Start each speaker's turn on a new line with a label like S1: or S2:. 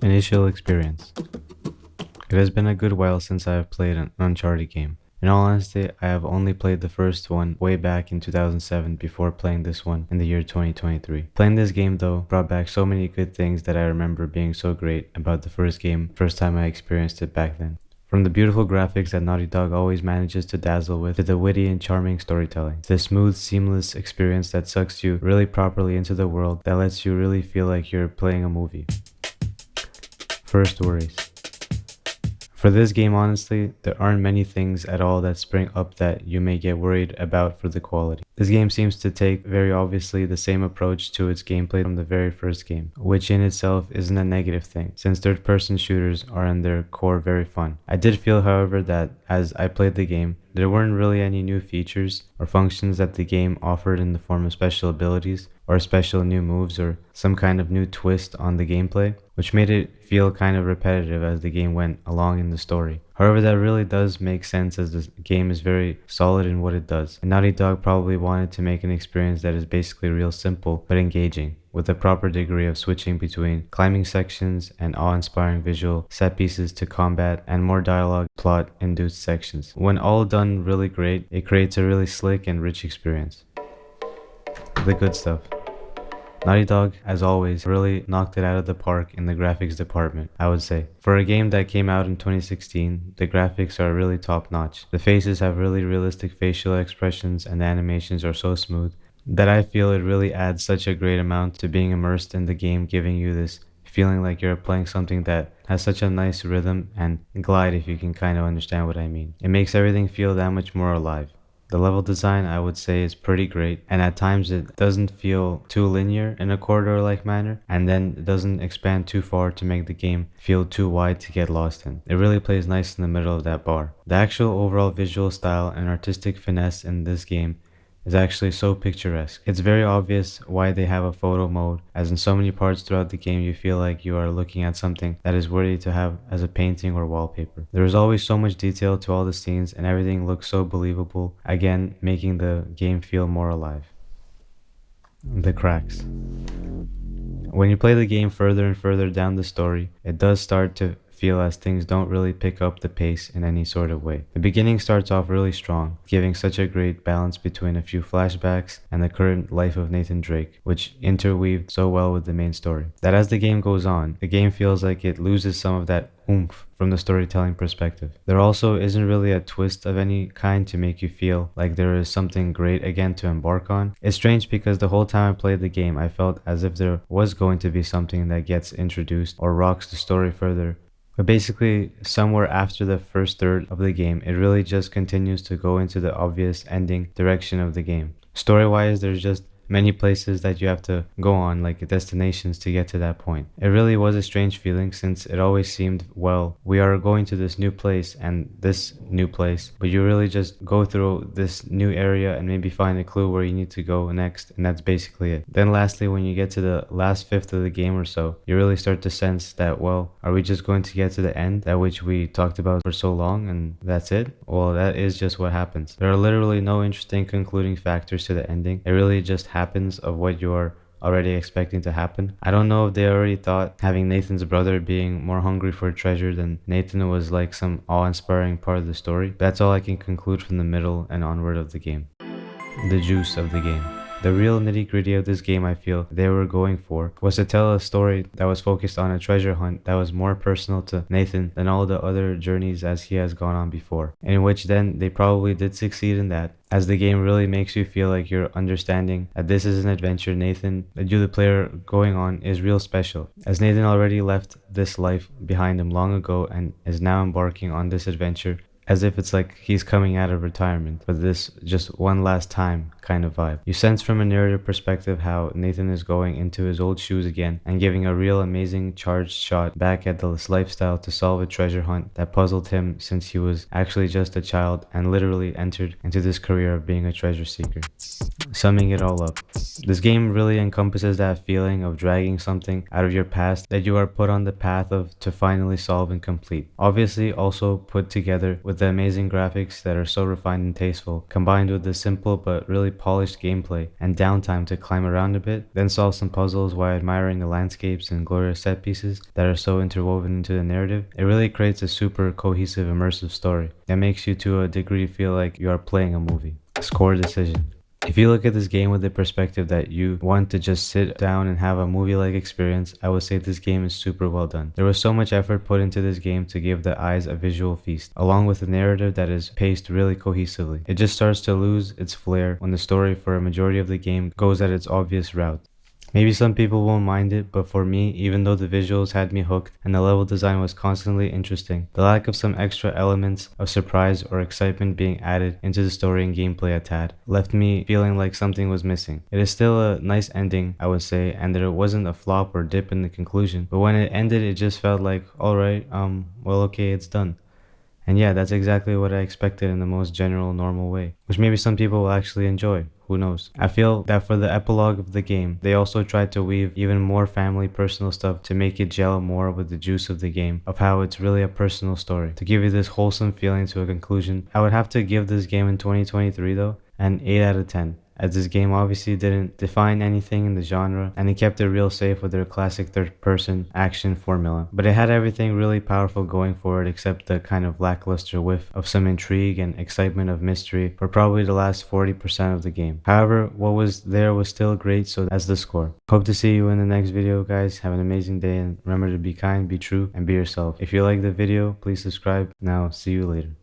S1: Initial experience. It has been a good while since I have played an Uncharted game. In all honesty, I have only played the first one way back in 2007 before playing this one in the year 2023. Playing this game though brought back so many good things that I remember being so great about the first game, first time I experienced it back then. From the beautiful graphics that Naughty Dog always manages to dazzle with, to the witty and charming storytelling, to the smooth, seamless experience that sucks you really properly into the world that lets you really feel like you're playing a movie. First worries. For this game, honestly, there aren't many things at all that spring up that you may get worried about for the quality. This game seems to take very obviously the same approach to its gameplay from the very first game, which in itself isn't a negative thing, since third-person shooters are in their core very fun. I did feel, however, that as I played the game, there weren't really any new features or functions that the game offered in the form of special abilities or special new moves or some kind of new twist on the gameplay, which made it feel kind of repetitive as the game went along in the story. However, that really does make sense as the game is very solid in what it does, and Naughty Dog probably wanted to make an experience that is basically real simple but engaging, with a proper degree of switching between climbing sections and awe-inspiring visual set pieces to combat and more dialogue plot-induced sections. When all done really great, it creates a really slick and rich experience. The good stuff. Naughty Dog, as always, really knocked it out of the park in the graphics department, I would say. For a game that came out in 2016, the graphics are really top-notch. The faces have really realistic facial expressions and the animations are so smooth that I feel it really adds such a great amount to being immersed in the game, giving you this feeling like you're playing something that has such a nice rhythm and glide, if you can kind of understand what I mean. It makes everything feel that much more alive. The level design, I would say, is pretty great, and at times it doesn't feel too linear in a corridor-like manner, and then it doesn't expand too far to make the game feel too wide to get lost in. It really plays nice in the middle of that bar. The actual overall visual style and artistic finesse in this game is actually so picturesque. It's very obvious why they have a photo mode, as in so many parts throughout the game you feel like you are looking at something that is worthy to have as a painting or wallpaper. There is always so much detail to all the scenes and everything looks so believable, again making the game feel more alive. The cracks. When you play the game further and further down the story, it does start to feel as things don't really pick up the pace in any sort of way. The beginning starts off really strong, giving such a great balance between a few flashbacks and the current life of Nathan Drake, which interweaved so well with the main story, that as the game goes on, the game feels like it loses some of that oomph from the storytelling perspective. There also isn't really a twist of any kind to make you feel like there is something great again to embark on. It's strange because the whole time I played the game, I felt as if there was going to be something that gets introduced or rocks the story further. But basically, somewhere after the first third of the game, it really just continues to go into the obvious ending direction of the game. Story-wise, there's just many places that you have to go on, like destinations, to get to that point. It really was a strange feeling, since it always seemed, well, we are going to this new place and this new place, but you really just go through this new area and maybe find a clue where you need to go next, and that's basically it. Then lastly, when you get to the last fifth of the game or so, you really start to sense that, well, are we just going to get to the end, that which we talked about for so long, and that's it? Well, that is just what happens. There are literally no interesting concluding factors to the ending. It really just happens of what you are already expecting to happen. I don't know if they already thought having Nathan's brother being more hungry for treasure than Nathan was like some awe-inspiring part of the story. That's all I can conclude from the middle and onward of the game. The juice of the game. The real nitty-gritty of this game, I feel they were going for, was to tell a story that was focused on a treasure hunt that was more personal to Nathan than all the other journeys as he has gone on before, in which then they probably did succeed in that, as the game really makes you feel like you're understanding that this is an adventure Nathan, that you the player, going on is real special, as Nathan already left this life behind him long ago and is now embarking on this adventure as if it's like he's coming out of retirement, but this just one last time kind of vibe. You sense from a narrative perspective how Nathan is going into his old shoes again and giving a real amazing charged shot back at this lifestyle to solve a treasure hunt that puzzled him since he was actually just a child and literally entered into this career of being a treasure seeker. Summing it all up, this game really encompasses that feeling of dragging something out of your past that you are put on the path of to finally solve and complete. Obviously also put together with with the amazing graphics that are so refined and tasteful, combined with the simple but really polished gameplay and downtime to climb around a bit, then solve some puzzles while admiring the landscapes and glorious set pieces that are so interwoven into the narrative, it really creates a super cohesive, immersive story that makes you to a degree feel like you are playing a movie. Score decision. If you look at this game with the perspective that you want to just sit down and have a movie-like experience, I would say this game is super well done. There was so much effort put into this game to give the eyes a visual feast, along with a narrative that is paced really cohesively. It just starts to lose its flair when the story for a majority of the game goes at its obvious route. Maybe some people won't mind it, but for me, even though the visuals had me hooked and the level design was constantly interesting, the lack of some extra elements of surprise or excitement being added into the story and gameplay a tad left me feeling like something was missing. It is still a nice ending, I would say, and there wasn't a flop or dip in the conclusion, but when it ended, it just felt like, alright, well, okay, it's done. And yeah, that's exactly what I expected in the most general, normal way, which maybe some people will actually enjoy. Who knows? I feel that for the epilogue of the game, they also tried to weave even more family personal stuff to make it gel more with the juice of the game, of how it's really a personal story. To give you this wholesome feeling to a conclusion, I would have to give this game in 2023 though, an 8 out of 10. As this game obviously didn't define anything in the genre, and it kept it real safe with their classic third-person action formula. But it had everything really powerful going for it except the kind of lackluster whiff of some intrigue and excitement of mystery for probably the last 40% of the game. However, what was there was still great, so that's the score. Hope to see you in the next video, guys. Have an amazing day, and remember to be kind, be true, and be yourself. If you like the video, please subscribe. Now, see you later.